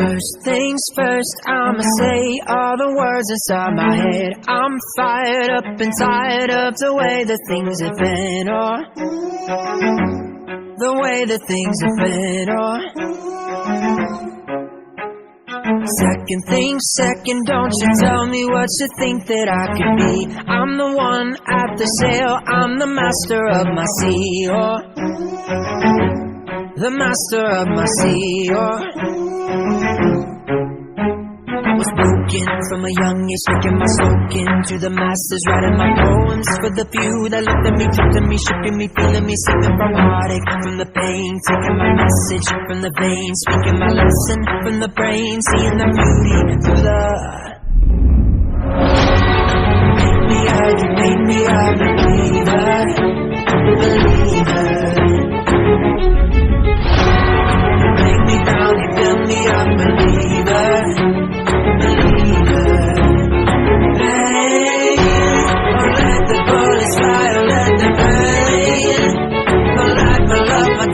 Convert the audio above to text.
First things first, I'ma say all the words inside my head. I'm fired up and tired of the way that things have been, oh, the way that things have been, oh. Second things second, don't you tell me what you think that I could be. I'm the one at the sail, I'm the master of my sea, oh, the master of my sea, oh. I was broken from a young age, taking my slogan to the masses, writing my poems for the few that looked at me, talked to me, shaking me, feeling me, singing from heartache, from the pain, taking my message from the veins, speaking my lesson from the brain, seeing the beauty through the